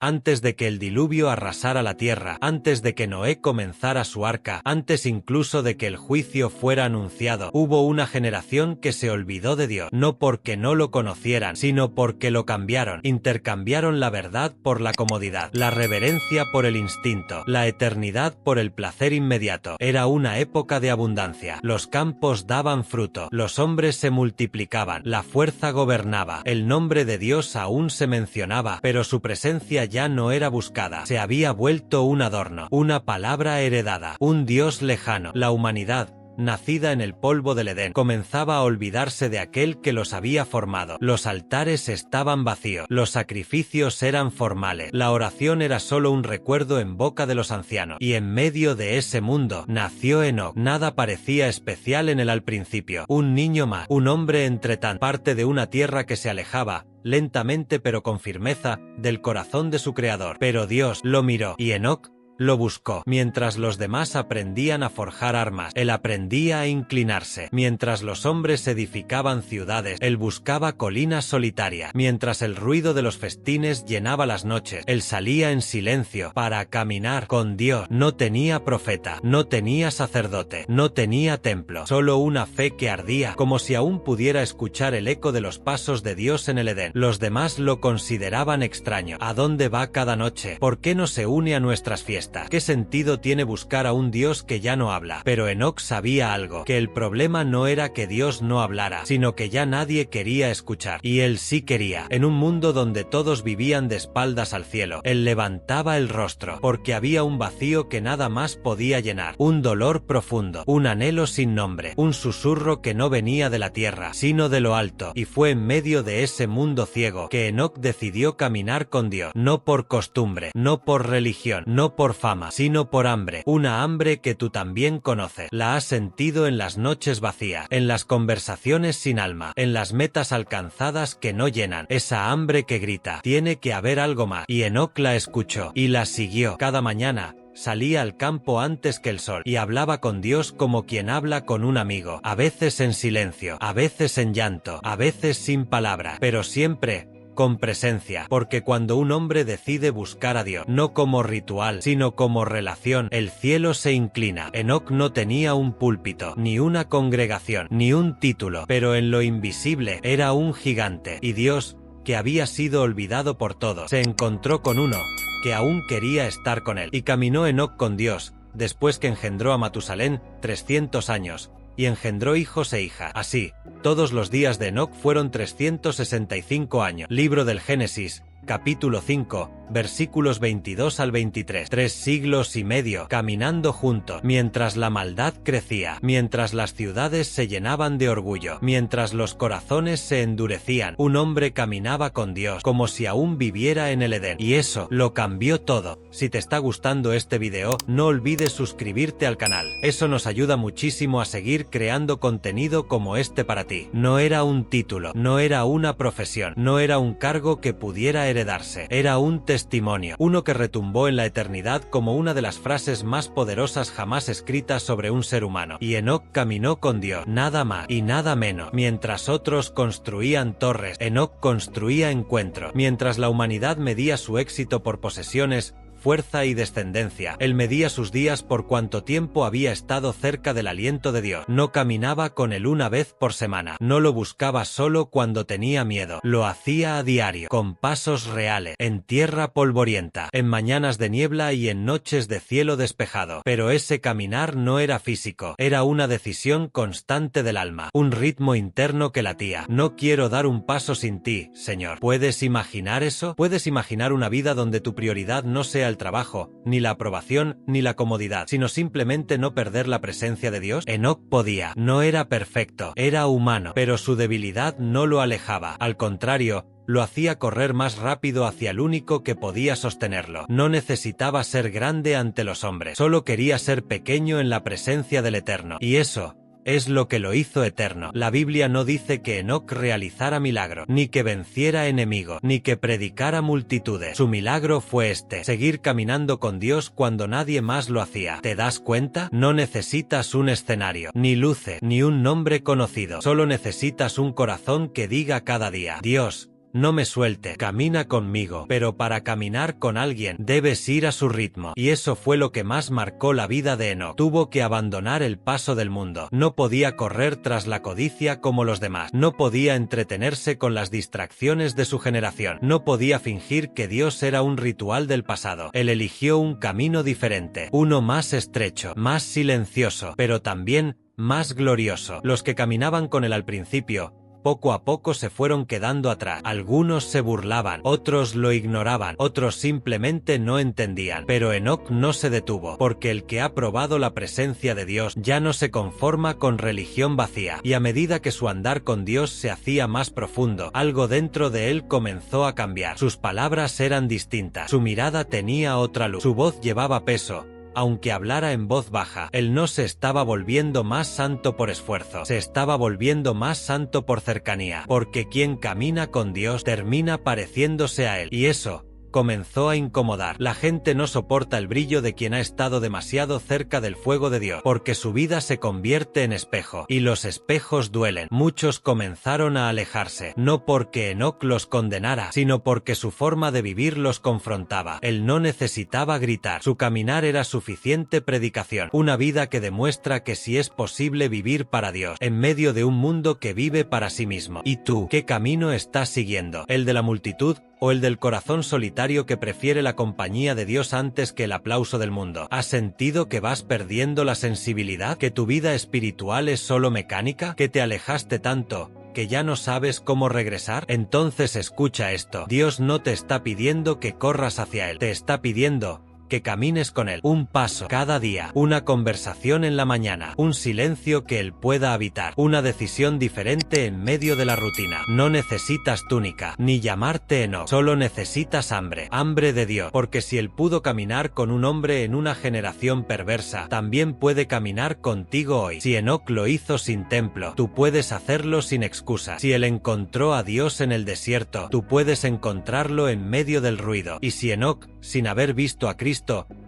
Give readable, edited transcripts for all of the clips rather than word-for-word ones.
Antes de que el diluvio arrasara la tierra, antes de que Noé comenzara su arca, antes incluso de que el juicio fuera anunciado, hubo una generación que se olvidó de Dios, no porque no lo conocieran, sino porque lo cambiaron. Intercambiaron la verdad por la comodidad, la reverencia por el instinto, la eternidad por el placer inmediato. Era una época de abundancia. Los campos daban fruto, los hombres se multiplicaban, la fuerza gobernaba, el nombre de Dios aún se mencionaba, pero su presencia ya no era buscada. Se había vuelto un adorno, una palabra heredada, un Dios lejano. La humanidad, nacida en el polvo del Edén, comenzaba a olvidarse de aquel que los había formado. Los altares estaban vacíos, los sacrificios eran formales, la oración era solo un recuerdo en boca de los ancianos. Y en medio de ese mundo nació Enoc. Nada parecía especial en él al principio. Un niño más, un hombre entre tan, parte de una tierra que se alejaba, lentamente pero con firmeza, del corazón de su creador. Pero Dios lo miró, y Enoc lo buscó. Mientras los demás aprendían a forjar armas, él aprendía a inclinarse. Mientras los hombres edificaban ciudades, él buscaba colinas solitarias. Mientras el ruido de los festines llenaba las noches, él salía en silencio para caminar con Dios. No tenía profeta, no tenía sacerdote, no tenía templo, solo una fe que ardía, como si aún pudiera escuchar el eco de los pasos de Dios en el Edén. Los demás lo consideraban extraño. ¿A dónde va cada noche? ¿Por qué no se une a nuestras fiestas? ¿Qué sentido tiene buscar a un Dios que ya no habla? Pero Enoc sabía algo, que el problema no era que Dios no hablara, sino que ya nadie quería escuchar. Y él sí quería. En un mundo donde todos vivían de espaldas al cielo, él levantaba el rostro, porque había un vacío que nada más podía llenar, un dolor profundo, un anhelo sin nombre, un susurro que no venía de la tierra, sino de lo alto. Y fue en medio de ese mundo ciego que Enoc decidió caminar con Dios, no por costumbre, no por religión, no por fama, sino por hambre, una hambre que tú también conoces. La has sentido en las noches vacías, en las conversaciones sin alma, en las metas alcanzadas que no llenan, esa hambre que grita, tiene que haber algo más. Y Enoc la escuchó, y la siguió. Cada mañana salía al campo antes que el sol, y hablaba con Dios como quien habla con un amigo, a veces en silencio, a veces en llanto, a veces sin palabras, pero siempre con presencia, porque cuando un hombre decide buscar a Dios, no como ritual, sino como relación, el cielo se inclina. Enoc no tenía un púlpito, ni una congregación, ni un título, pero en lo invisible era un gigante, y Dios, que había sido olvidado por todos, se encontró con uno que aún quería estar con él. Y caminó Enoc con Dios, después que engendró a Matusalén, 300 años, y engendró hijos e hijas. Así, todos los días de Enoc fueron 365 años. Libro del Génesis, capítulo 5, versículos 22 al 23. 3 siglos y medio caminando juntos, mientras la maldad crecía, mientras las ciudades se llenaban de orgullo, mientras los corazones se endurecían, un hombre caminaba con Dios, como si aún viviera en el Edén. Y eso lo cambió todo. Si te está gustando este video, no olvides suscribirte al canal. Eso nos ayuda muchísimo a seguir creando contenido como este para ti. No era un título, no era una profesión, no era un cargo que pudiera heredarse, era un testimonio, uno que retumbó en la eternidad como una de las frases más poderosas jamás escritas sobre un ser humano. Y Enoc caminó con Dios, nada más y nada menos. Mientras otros construían torres, Enoc construía encuentros. Mientras la humanidad medía su éxito por posesiones, fuerza y descendencia, él medía sus días por cuánto tiempo había estado cerca del aliento de Dios. No caminaba con él una vez por semana, no lo buscaba solo cuando tenía miedo, lo hacía a diario, con pasos reales, en tierra polvorienta, en mañanas de niebla y en noches de cielo despejado. Pero ese caminar no era físico, era una decisión constante del alma, un ritmo interno que latía. No quiero dar un paso sin ti, Señor. ¿Puedes imaginar eso? ¿Puedes imaginar una vida donde tu prioridad no sea el trabajo, ni la aprobación, ni la comodidad, sino simplemente no perder la presencia de Dios? Enoc podía. No era perfecto, era humano, pero su debilidad no lo alejaba. Al contrario, lo hacía correr más rápido hacia el único que podía sostenerlo. No necesitaba ser grande ante los hombres, solo quería ser pequeño en la presencia del Eterno. Y eso es lo que lo hizo eterno. La Biblia no dice que Enoc realizara milagros, ni que venciera enemigos, ni que predicara multitudes. Su milagro fue seguir caminando con Dios cuando nadie más lo hacía. ¿Te das cuenta? No necesitas un escenario, ni luces, ni un nombre conocido. Solo necesitas un corazón que diga cada día: Dios, no me suelte, camina conmigo, pero para caminar con alguien debes ir a su ritmo. Y eso fue lo que más marcó la vida de Enoc. Tuvo que abandonar el paso del mundo. No podía correr tras la codicia como los demás. No podía entretenerse con las distracciones de su generación. No podía fingir que Dios era un ritual del pasado. Él eligió un camino diferente, uno más estrecho, más silencioso, pero también más glorioso. Los que caminaban con él al principio, poco a poco se fueron quedando atrás. Algunos se burlaban, otros lo ignoraban, otros simplemente no entendían. Pero Enoc no se detuvo, porque el que ha probado la presencia de Dios ya no se conforma con religión vacía. Y a medida que su andar con Dios se hacía más profundo, algo dentro de él comenzó a cambiar. Sus palabras eran distintas, su mirada tenía otra luz, su voz llevaba peso. Aunque hablara en voz baja, él no se estaba volviendo más santo por esfuerzo, se estaba volviendo más santo por cercanía, porque quien camina con Dios termina pareciéndose a él, y eso comenzó a incomodar. La gente no soporta el brillo de quien ha estado demasiado cerca del fuego de Dios, porque su vida se convierte en espejo, y los espejos duelen. Muchos comenzaron a alejarse, no porque Enoc los condenara, sino porque su forma de vivir los confrontaba. Él no necesitaba gritar, su caminar era suficiente predicación, una vida que demuestra que sí es posible vivir para Dios, en medio de un mundo que vive para sí mismo. ¿Y tú, qué camino estás siguiendo? ¿El de la multitud o el del corazón solitario que prefiere la compañía de Dios antes que el aplauso del mundo? ¿Has sentido que vas perdiendo la sensibilidad? ¿Que tu vida espiritual es solo mecánica? ¿Que te alejaste tanto que ya no sabes cómo regresar? Entonces escucha esto. Dios no te está pidiendo que corras hacia Él, te está pidiendo que camines con Él, un paso cada día, una conversación en la mañana, un silencio que Él pueda habitar, una decisión diferente en medio de la rutina. No necesitas túnica, ni llamarte Enoc, solo necesitas hambre, hambre de Dios, porque si Él pudo caminar con un hombre en una generación perversa, también puede caminar contigo hoy. Si Enoc lo hizo sin templo, tú puedes hacerlo sin excusa. Si Él encontró a Dios en el desierto, tú puedes encontrarlo en medio del ruido. Y si Enoc, sin haber visto a Cristo,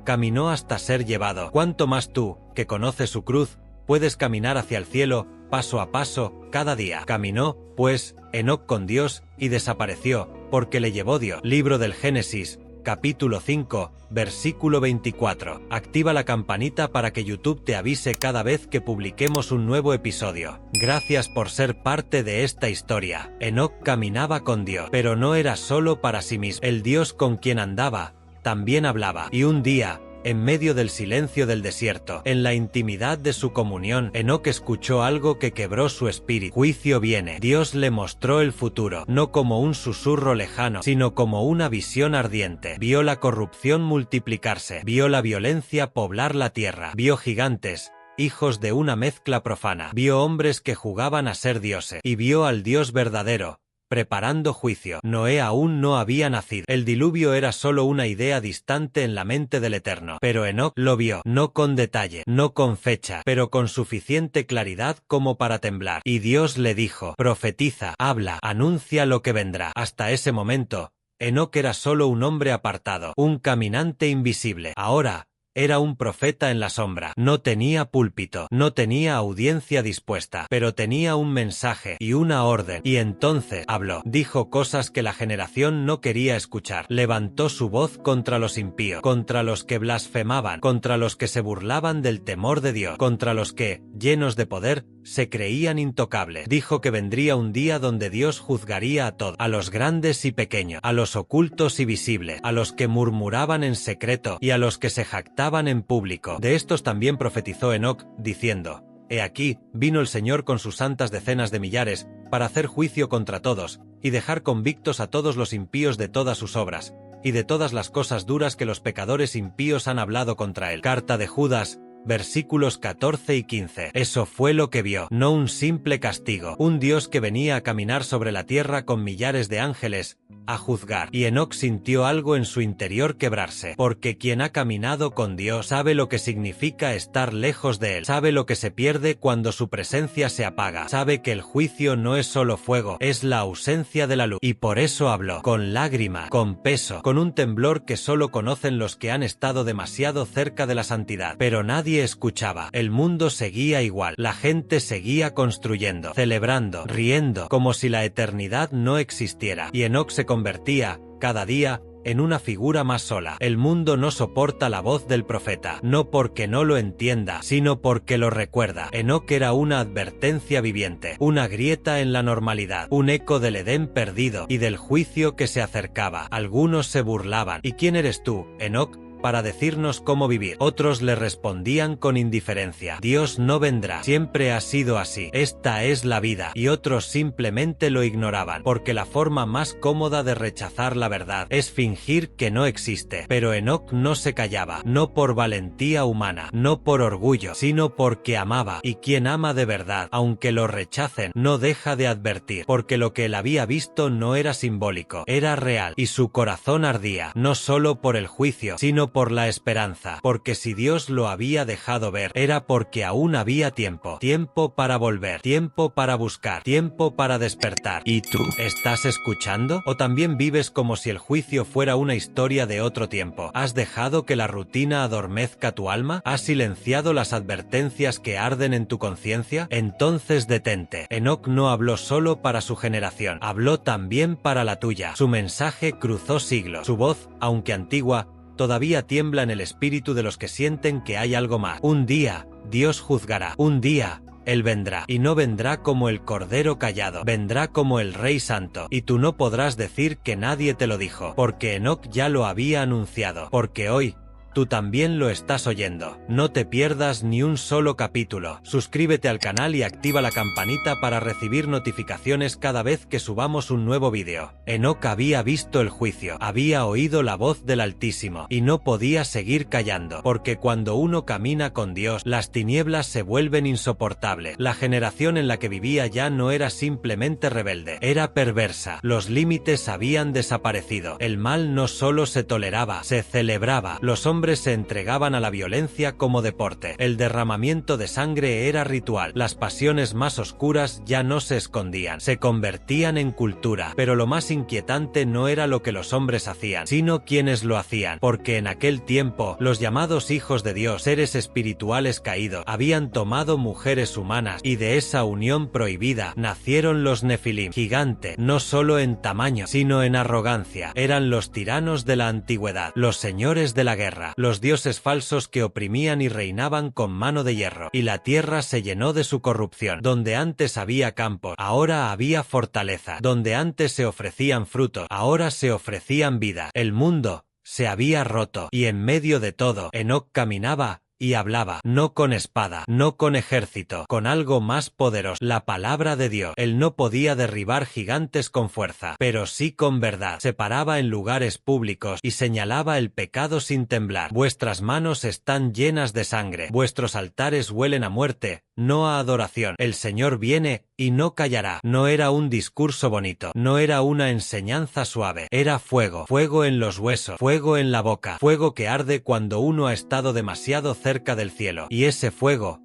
caminó hasta ser llevado, ¿cuánto más tú, que conoces su cruz, puedes caminar hacia el cielo, paso a paso, cada día? Caminó, pues, Enoc con Dios, y desapareció, porque le llevó Dios. Libro del Génesis, capítulo 5, versículo 24. Activa la campanita para que YouTube te avise cada vez que publiquemos un nuevo episodio. Gracias por ser parte de esta historia. Enoc caminaba con Dios, pero no era solo para sí mismo. El Dios con quien andaba también hablaba. Y un día, en medio del silencio del desierto, en la intimidad de su comunión, Enoc escuchó algo que quebró su espíritu. Juicio viene. Dios le mostró el futuro, no como un susurro lejano, sino como una visión ardiente. Vio la corrupción multiplicarse, vio la violencia poblar la tierra, vio gigantes, hijos de una mezcla profana, vio hombres que jugaban a ser dioses, y vio al Dios verdadero preparando juicio. Noé aún no había nacido. El diluvio era solo una idea distante en la mente del Eterno. Pero Enoc lo vio, no con detalle, no con fecha, pero con suficiente claridad como para temblar. Y Dios le dijo: profetiza, habla, anuncia lo que vendrá. Hasta ese momento, Enoc era solo un hombre apartado, un caminante invisible. Ahora, era un profeta en la sombra. No tenía púlpito, no tenía audiencia dispuesta, pero tenía un mensaje y una orden. Y entonces habló. Dijo cosas que la generación no quería escuchar. Levantó su voz contra los impíos, contra los que blasfemaban, contra los que se burlaban del temor de Dios, contra los que, llenos de poder, se creían intocables. Dijo que vendría un día donde Dios juzgaría a todos, a los grandes y pequeños, a los ocultos y visibles, a los que murmuraban en secreto y a los que se jactaban en público. De estos también profetizó Enoc, diciendo: he aquí, vino el Señor con sus santas decenas de millares, para hacer juicio contra todos, y dejar convictos a todos los impíos de todas sus obras, y de todas las cosas duras que los pecadores impíos han hablado contra él. Carta de Judas, versículos 14 y 15. Eso fue lo que vio, no un simple castigo, un Dios que venía a caminar sobre la tierra con millares de ángeles, a juzgar. Y Enoc sintió algo en su interior quebrarse, porque quien ha caminado con Dios sabe lo que significa estar lejos de Él, sabe lo que se pierde cuando su presencia se apaga, sabe que el juicio no es solo fuego, es la ausencia de la luz. Y por eso habló, con lágrima, con peso, con un temblor que solo conocen los que han estado demasiado cerca de la santidad. Pero nadie nadie escuchaba. El mundo seguía igual, la gente seguía construyendo, celebrando, riendo, como si la eternidad no existiera. Y Enoc se convertía, cada día, en una figura más sola. El mundo no soporta la voz del profeta, no porque no lo entienda, sino porque lo recuerda. Enoc era una advertencia viviente, una grieta en la normalidad, un eco del Edén perdido y del juicio que se acercaba. Algunos se burlaban. ¿Y quién eres tú, Enoc, para decirnos cómo vivir? Otros le respondían con indiferencia: Dios no vendrá, siempre ha sido así, esta es la vida. Y otros simplemente lo ignoraban, porque la forma más cómoda de rechazar la verdad es fingir que no existe. Pero Enoc no se callaba, no por valentía humana, no por orgullo, sino porque amaba. Y quien ama de verdad, aunque lo rechacen, no deja de advertir, porque lo que él había visto no era simbólico, era real, y su corazón ardía, no solo por el juicio, sino por la esperanza, porque si Dios lo había dejado ver, era porque aún había tiempo, tiempo para volver, tiempo para buscar, tiempo para despertar. ¿Y tú? ¿Estás escuchando? ¿O también vives como si el juicio fuera una historia de otro tiempo? ¿Has dejado que la rutina adormezca tu alma? ¿Has silenciado las advertencias que arden en tu conciencia? Entonces detente. Enoc no habló solo para su generación, habló también para la tuya. Su mensaje cruzó siglos. Su voz, aunque antigua, todavía tiembla en el espíritu de los que sienten que hay algo más. Un día, Dios juzgará. Un día, Él vendrá. Y no vendrá como el Cordero callado. Vendrá como el Rey Santo. Y tú no podrás decir que nadie te lo dijo, porque Enoc ya lo había anunciado. Porque hoy, tú también lo estás oyendo. No te pierdas ni un solo capítulo. Suscríbete al canal y activa la campanita para recibir notificaciones cada vez que subamos un nuevo vídeo. Enoc había visto el juicio, había oído la voz del Altísimo, y no podía seguir callando, porque cuando uno camina con Dios, las tinieblas se vuelven insoportables. La generación en la que vivía ya no era simplemente rebelde, era perversa. Los límites habían desaparecido. El mal no solo se toleraba, se celebraba. Los hombres se entregaban a la violencia como deporte. El derramamiento de sangre era ritual. Las pasiones más oscuras ya no se escondían, se convertían en cultura. Pero lo más inquietante no era lo que los hombres hacían, sino quienes lo hacían, porque en aquel tiempo, los llamados hijos de Dios, seres espirituales caídos, habían tomado mujeres humanas, y de esa unión prohibida nacieron los Nefilim, gigante, no solo en tamaño, sino en arrogancia. Eran los tiranos de la antigüedad, los señores de la guerra, los dioses falsos que oprimían y reinaban con mano de hierro, y la tierra se llenó de su corrupción. Donde antes había campos, ahora había fortaleza. Donde antes se ofrecían frutos, ahora se ofrecían vida. El mundo se había roto, y en medio de todo, Enoc caminaba y hablaba, no con espada, no con ejército, con algo más poderoso, la palabra de Dios. Él no podía derribar gigantes con fuerza, pero sí con verdad. Se paraba en lugares públicos y señalaba el pecado sin temblar. Vuestras manos están llenas de sangre, vuestros altares huelen a muerte, no a adoración. El Señor viene y no callará. No era un discurso bonito, no era una enseñanza suave, era fuego, fuego en los huesos, fuego en la boca, fuego que arde cuando uno ha estado demasiado cerca del cielo. Y ese fuego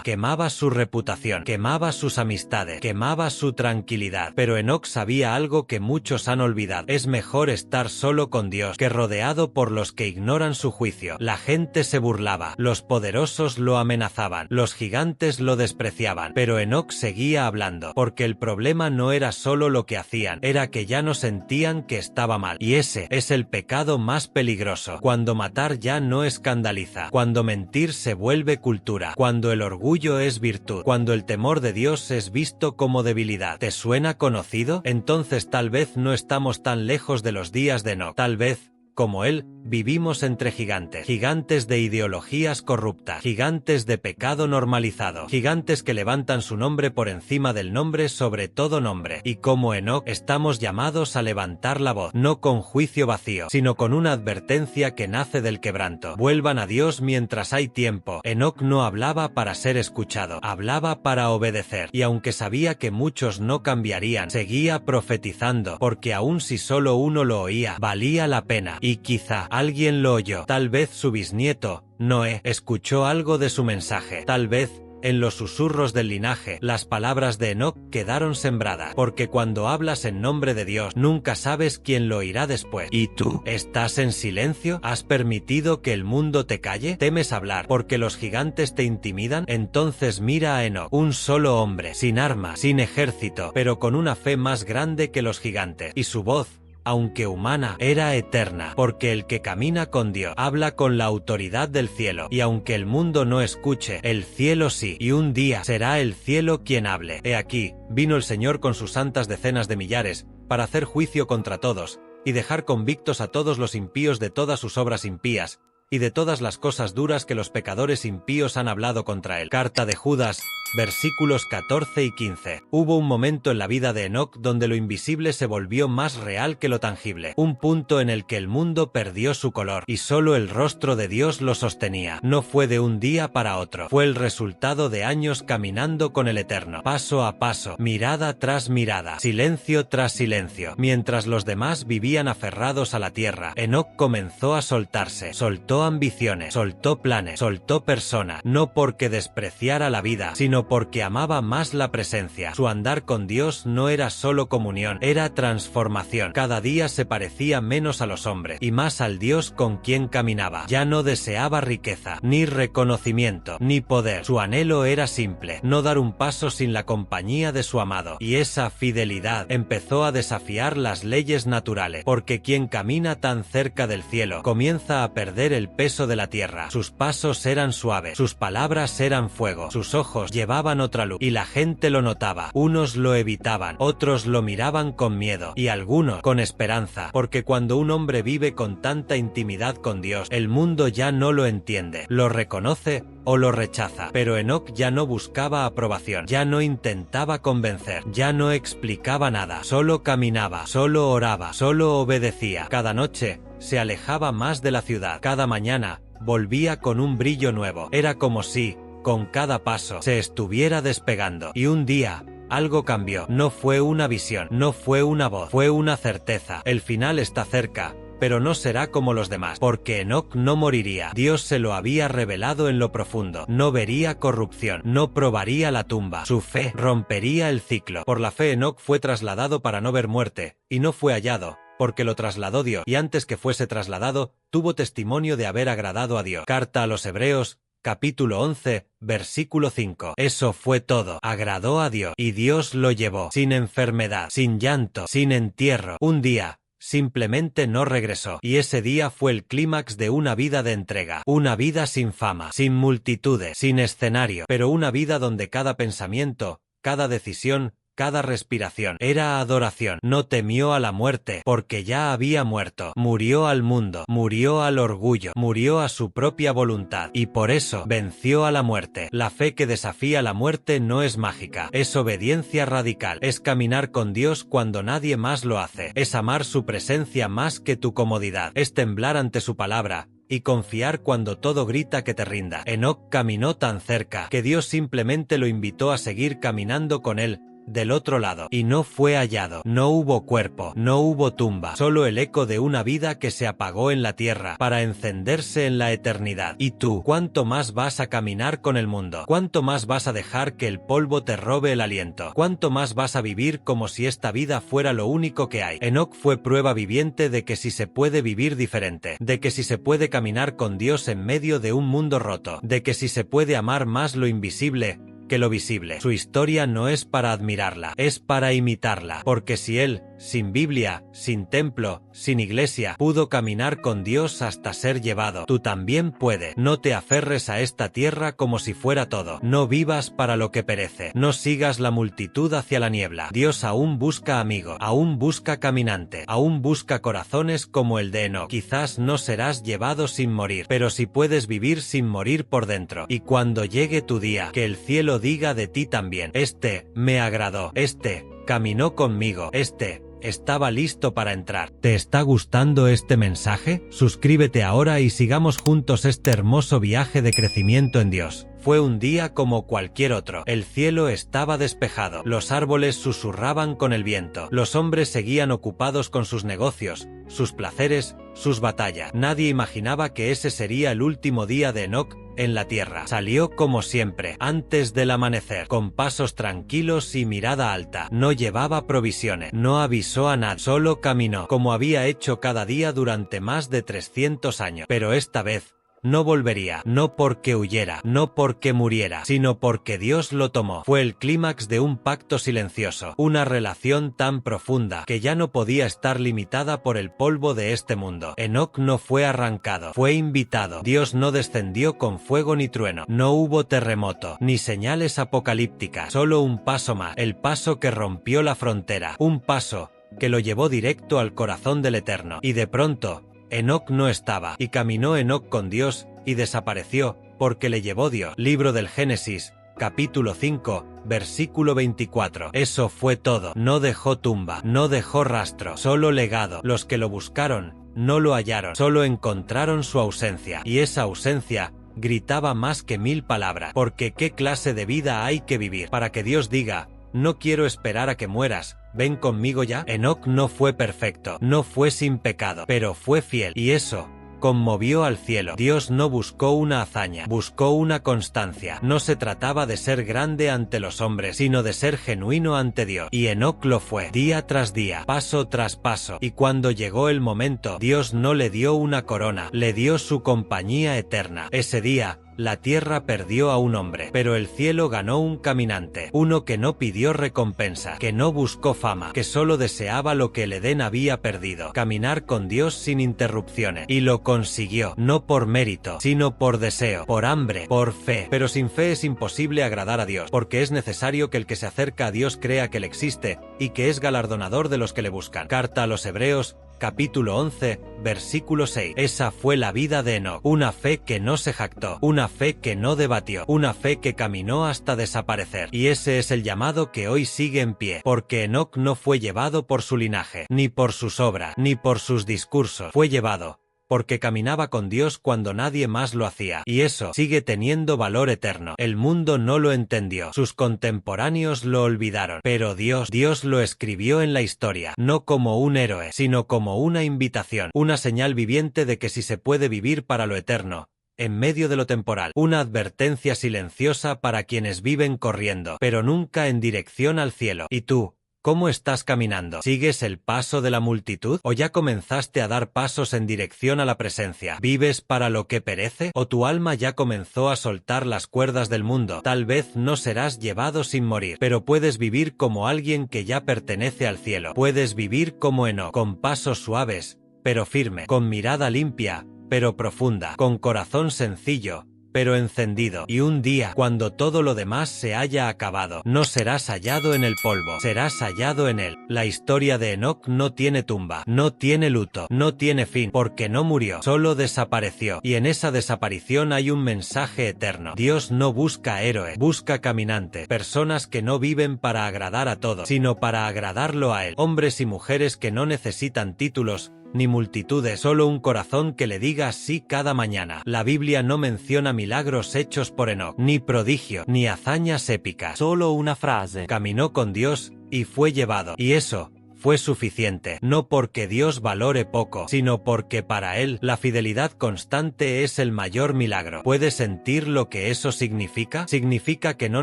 quemaba su reputación, quemaba sus amistades, quemaba su tranquilidad. Pero Enoc sabía algo que muchos han olvidado: es mejor estar solo con Dios que rodeado por los que ignoran su juicio. La gente se burlaba, los poderosos lo amenazaban, los gigantes lo despreciaban, pero Enoc seguía hablando, porque el problema no era solo lo que hacían, era que ya no sentían que estaba mal. Y ese es el pecado más peligroso, cuando matar ya no escandaliza, cuando mentir se vuelve cultura, cuando el orgullo es virtud, cuando el temor de Dios es visto como debilidad. ¿Te suena conocido? Entonces tal vez no estamos tan lejos de los días de Enoc. Tal vez, como él, vivimos entre gigantes, gigantes de ideologías corruptas, gigantes de pecado normalizado, gigantes que levantan su nombre por encima del nombre sobre todo nombre. Y como Enoc, estamos llamados a levantar la voz, no con juicio vacío, sino con una advertencia que nace del quebranto. Vuelvan a Dios mientras hay tiempo. Enoc no hablaba para ser escuchado, hablaba para obedecer. Y aunque sabía que muchos no cambiarían, seguía profetizando, porque aun si solo uno lo oía, valía la pena. Y quizá alguien lo oyó. Tal vez su bisnieto, Noé, escuchó algo de su mensaje. Tal vez en los susurros del linaje, las palabras de Enoc quedaron sembradas, porque cuando hablas en nombre de Dios, nunca sabes quién lo oirá después. ¿Y tú? ¿Estás en silencio? ¿Has permitido que el mundo te calle? ¿Temes hablar porque los gigantes te intimidan? Entonces mira a Enoc, un solo hombre, sin armas, sin ejército, pero con una fe más grande que los gigantes, y su voz, aunque humana, era eterna, porque el que camina con Dios habla con la autoridad del cielo, y aunque el mundo no escuche, el cielo sí, y un día será el cielo quien hable. He aquí, vino el Señor con sus santas decenas de millares, para hacer juicio contra todos, y dejar convictos a todos los impíos de todas sus obras impías, y de todas las cosas duras que los pecadores impíos han hablado contra él. Carta de Judas, versículos 14 y 15. Hubo un momento en la vida de Enoc donde lo invisible se volvió más real que lo tangible. Un punto en el que el mundo perdió su color y solo el rostro de Dios lo sostenía. No fue de un día para otro. Fue el resultado de años caminando con el Eterno. Paso a paso, mirada tras mirada, silencio tras silencio. Mientras los demás vivían aferrados a la tierra, Enoc comenzó a soltarse. Soltó ambiciones, soltó planes, soltó personas. No porque despreciara la vida, sino porque amaba más la presencia. Su andar con Dios no era solo comunión, era transformación. Cada día se parecía menos a los hombres y más al Dios con quien caminaba. Ya no deseaba riqueza, ni reconocimiento, ni poder. Su anhelo era simple, no dar un paso sin la compañía de su amado. Y esa fidelidad empezó a desafiar las leyes naturales, porque quien camina tan cerca del cielo comienza a perder el peso de la tierra. Sus pasos eran suaves, sus palabras eran fuego, sus ojos llevaban otra luz, y la gente lo notaba. Unos lo evitaban, otros lo miraban con miedo, y algunos con esperanza, porque cuando un hombre vive con tanta intimidad con Dios, el mundo ya no lo entiende, lo reconoce o lo rechaza. Pero Enoc ya no buscaba aprobación, ya no intentaba convencer, ya no explicaba nada, solo caminaba, solo oraba, solo obedecía. Cada noche se alejaba más de la ciudad, cada mañana volvía con un brillo nuevo. Era como si, con cada paso, se estuviera despegando. Y un día, algo cambió. No fue una visión, no fue una voz, fue una certeza. El final está cerca, pero no será como los demás, porque Enoc no moriría. Dios se lo había revelado en lo profundo. No vería corrupción, no probaría la tumba. Su fe rompería el ciclo. Por la fe Enoc fue trasladado para no ver muerte, y no fue hallado, porque lo trasladó Dios, y antes que fuese trasladado, tuvo testimonio de haber agradado a Dios. Carta a los Hebreos, capítulo 11, versículo 5. Eso fue todo. Agradó a Dios, y Dios lo llevó, sin enfermedad, sin llanto, sin entierro. Un día, simplemente no regresó, y ese día fue el clímax de una vida de entrega, una vida sin fama, sin multitudes, sin escenario, pero una vida donde cada pensamiento, cada decisión, cada respiración era adoración. No temió a la muerte, porque ya había muerto. Murió al mundo, murió al orgullo, murió a su propia voluntad, y por eso venció a la muerte. La fe que desafía la muerte no es mágica, es obediencia radical, es caminar con Dios cuando nadie más lo hace, es amar su presencia más que tu comodidad, es temblar ante su palabra, y confiar cuando todo grita que te rinda. Enoc caminó tan cerca, que Dios simplemente lo invitó a seguir caminando con él, del otro lado, y no fue hallado. No hubo cuerpo, no hubo tumba, solo el eco de una vida que se apagó en la tierra para encenderse en la eternidad. ¿Y tú? ¿Cuánto más vas a caminar con el mundo? ¿Cuánto más vas a dejar que el polvo te robe el aliento? ¿Cuánto más vas a vivir como si esta vida fuera lo único que hay? Enoc fue prueba viviente de que si se puede vivir diferente, de que si se puede caminar con Dios en medio de un mundo roto, de que si se puede amar más lo invisible que lo visible. Su historia no es para admirarla, es para imitarla, porque si él, sin Biblia, sin templo, sin iglesia, pudo caminar con Dios hasta ser llevado, tú también puedes. No te aferres a esta tierra como si fuera todo, no vivas para lo que perece, no sigas la multitud hacia la niebla. Dios aún busca amigo, aún busca caminante, aún busca corazones como el de Enoc. Quizás no serás llevado sin morir, pero si puedes vivir sin morir por dentro, y cuando llegue tu día, que el cielo diga de ti también: este me agradó, este caminó conmigo, este estaba listo para entrar. ¿Te está gustando este mensaje? Suscríbete ahora y sigamos juntos este hermoso viaje de crecimiento en Dios. Fue un día como cualquier otro. El cielo estaba despejado, los árboles susurraban con el viento, los hombres seguían ocupados con sus negocios, sus placeres, sus batallas. Nadie imaginaba que ese sería el último día de Enoc en la tierra. Salió como siempre, antes del amanecer, con pasos tranquilos y mirada alta. No llevaba provisiones, no avisó a nadie, solo caminó, como había hecho cada día durante más de 300 años. Pero esta vez no volvería, no porque huyera, no porque muriera, sino porque Dios lo tomó. Fue el clímax de un pacto silencioso, una relación tan profunda que ya no podía estar limitada por el polvo de este mundo. Enoc no fue arrancado, fue invitado. Dios no descendió con fuego ni trueno, no hubo terremoto, ni señales apocalípticas, solo un paso más, el paso que rompió la frontera, un paso que lo llevó directo al corazón del Eterno. Y de pronto, Enoc no estaba, y caminó Enoc con Dios, y desapareció, porque le llevó Dios. Libro del Génesis, capítulo 5, versículo 24. Eso fue todo. No dejó tumba, no dejó rastro, solo legado. Los que lo buscaron, no lo hallaron, solo encontraron su ausencia. Y esa ausencia gritaba más que 1000 palabras. Porque ¿qué clase de vida hay que vivir para que Dios diga: no quiero esperar a que mueras, ven conmigo ya? Enoc no fue perfecto, no fue sin pecado, pero fue fiel, y eso conmovió al cielo. Dios no buscó una hazaña, buscó una constancia. No se trataba de ser grande ante los hombres, sino de ser genuino ante Dios. Y Enoc lo fue, día tras día, paso tras paso. Y cuando llegó el momento, Dios no le dio una corona, le dio su compañía eterna. Ese día, la tierra perdió a un hombre, pero el cielo ganó un caminante, uno que no pidió recompensa, que no buscó fama, que solo deseaba lo que el Edén había perdido: caminar con Dios sin interrupciones. Y lo consiguió, no por mérito, sino por deseo, por hambre, por fe. Pero sin fe es imposible agradar a Dios, porque es necesario que el que se acerca a Dios crea que Él existe, y que es galardonador de los que le buscan. Carta a los Hebreos, capítulo 11, versículo 6. Esa fue la vida de Enoc, una fe que no se jactó, una fe que no debatió, una fe que caminó hasta desaparecer. Y ese es el llamado que hoy sigue en pie, porque Enoc no fue llevado por su linaje, ni por sus obras, ni por sus discursos. Fue llevado porque caminaba con Dios cuando nadie más lo hacía, y eso sigue teniendo valor eterno. El mundo no lo entendió, sus contemporáneos lo olvidaron, pero Dios lo escribió en la historia, no como un héroe, sino como una invitación, una señal viviente de que si se puede vivir para lo eterno, en medio de lo temporal, una advertencia silenciosa para quienes viven corriendo, pero nunca en dirección al cielo. ¿Y tú? ¿Cómo estás caminando? ¿Sigues el paso de la multitud? ¿O ya comenzaste a dar pasos en dirección a la presencia? ¿Vives para lo que perece? ¿O tu alma ya comenzó a soltar las cuerdas del mundo? Tal vez no serás llevado sin morir, pero puedes vivir como alguien que ya pertenece al cielo. Puedes vivir como Enoc, con pasos suaves, pero firme, con mirada limpia, pero profunda, con corazón sencillo, pero encendido. Y un día, cuando todo lo demás se haya acabado, no serás hallado en el polvo, serás hallado en él. La historia de Enoc no tiene tumba, no tiene luto, no tiene fin, porque no murió, solo desapareció. Y en esa desaparición hay un mensaje eterno. Dios no busca héroes, busca caminantes, personas que no viven para agradar a todos, sino para agradarlo a él. Hombres y mujeres que no necesitan títulos ni multitudes, solo un corazón que le diga sí cada mañana. La Biblia no menciona milagros hechos por Enoc, ni prodigios, ni hazañas épicas, solo una frase: caminó con Dios y fue llevado. Y eso fue suficiente, no porque Dios valore poco, sino porque para Él la fidelidad constante es el mayor milagro. ¿Puedes sentir lo que eso significa? Significa que no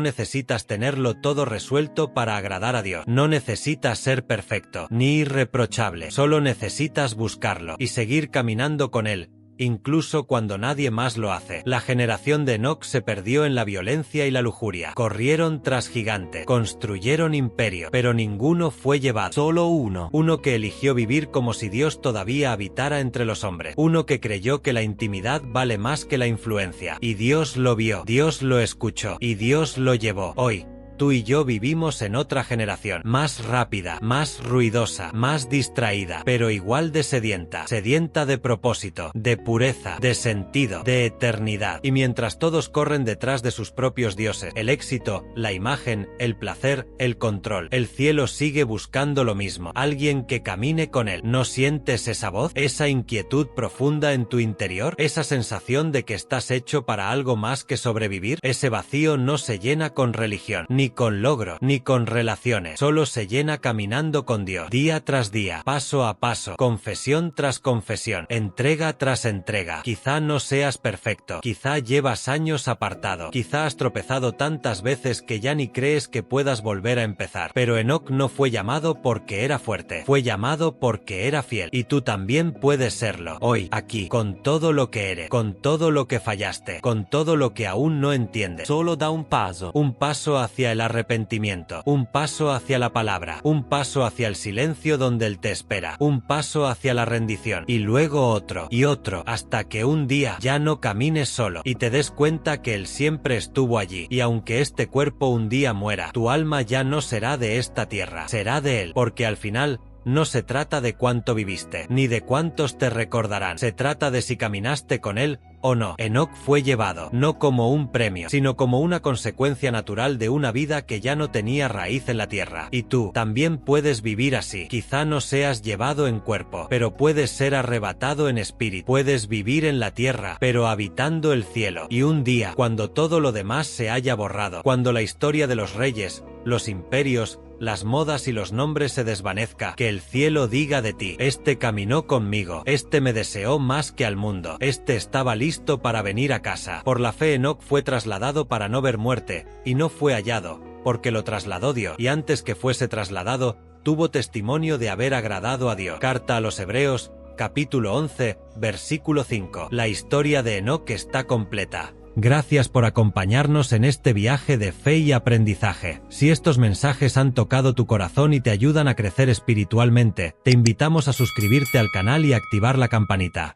necesitas tenerlo todo resuelto para agradar a Dios. No necesitas ser perfecto, ni irreprochable. Solo necesitas buscarlo y seguir caminando con Él, incluso cuando nadie más lo hace. La generación de Enoc se perdió en la violencia y la lujuria. Corrieron tras gigantes, construyeron imperio, pero ninguno fue llevado. Solo uno que eligió vivir como si Dios todavía habitara entre los hombres. Uno que creyó que la intimidad vale más que la influencia. Y Dios lo vio, Dios lo escuchó, y Dios lo llevó. Hoy, Tú y yo vivimos en otra generación, más rápida, más ruidosa, más distraída, pero igual de sedienta, sedienta de propósito, de pureza, de sentido, de eternidad. Y mientras todos corren detrás de sus propios dioses, el éxito, la imagen, el placer, el control, el cielo sigue buscando lo mismo, alguien que camine con él. ¿No sientes esa voz? ¿Esa inquietud profunda en tu interior? ¿Esa sensación de que estás hecho para algo más que sobrevivir? Ese vacío no se llena con religión, ni con logro, ni con relaciones. Solo se llena caminando con Dios, día tras día, paso a paso, confesión tras confesión, entrega tras entrega. Quizá no seas perfecto, quizá llevas años apartado, quizá has tropezado tantas veces que ya ni crees que puedas volver a empezar. Pero Enoc no fue llamado porque era fuerte, fue llamado porque era fiel. Y tú también puedes serlo, hoy, aquí, con todo lo que eres, con todo lo que fallaste, con todo lo que aún no entiendes. Solo da un paso hacia el arrepentimiento, un paso hacia la palabra, un paso hacia el silencio donde Él te espera, un paso hacia la rendición, y luego otro, y otro, hasta que un día ya no camines solo, y te des cuenta que Él siempre estuvo allí, y aunque este cuerpo un día muera, tu alma ya no será de esta tierra, será de Él, porque al final, no se trata de cuánto viviste, ni de cuántos te recordarán, se trata de si caminaste con Él o no. Enoc fue llevado, no como un premio, sino como una consecuencia natural de una vida que ya no tenía raíz en la tierra. Y tú, también puedes vivir así. Quizá no seas llevado en cuerpo, pero puedes ser arrebatado en espíritu. Puedes vivir en la tierra, pero habitando el cielo. Y un día, cuando todo lo demás se haya borrado, cuando la historia de los reyes, los imperios, las modas y los nombres se desvanezca, que el cielo diga de ti: este caminó conmigo, este me deseó más que al mundo, este estaba listo para venir a casa. Por la fe Enoc fue trasladado para no ver muerte, y no fue hallado, porque lo trasladó Dios, y antes que fuese trasladado, tuvo testimonio de haber agradado a Dios. Carta a los Hebreos, capítulo 11, versículo 5. La historia de Enoc está completa. Gracias por acompañarnos en este viaje de fe y aprendizaje. Si estos mensajes han tocado tu corazón y te ayudan a crecer espiritualmente, te invitamos a suscribirte al canal y activar la campanita.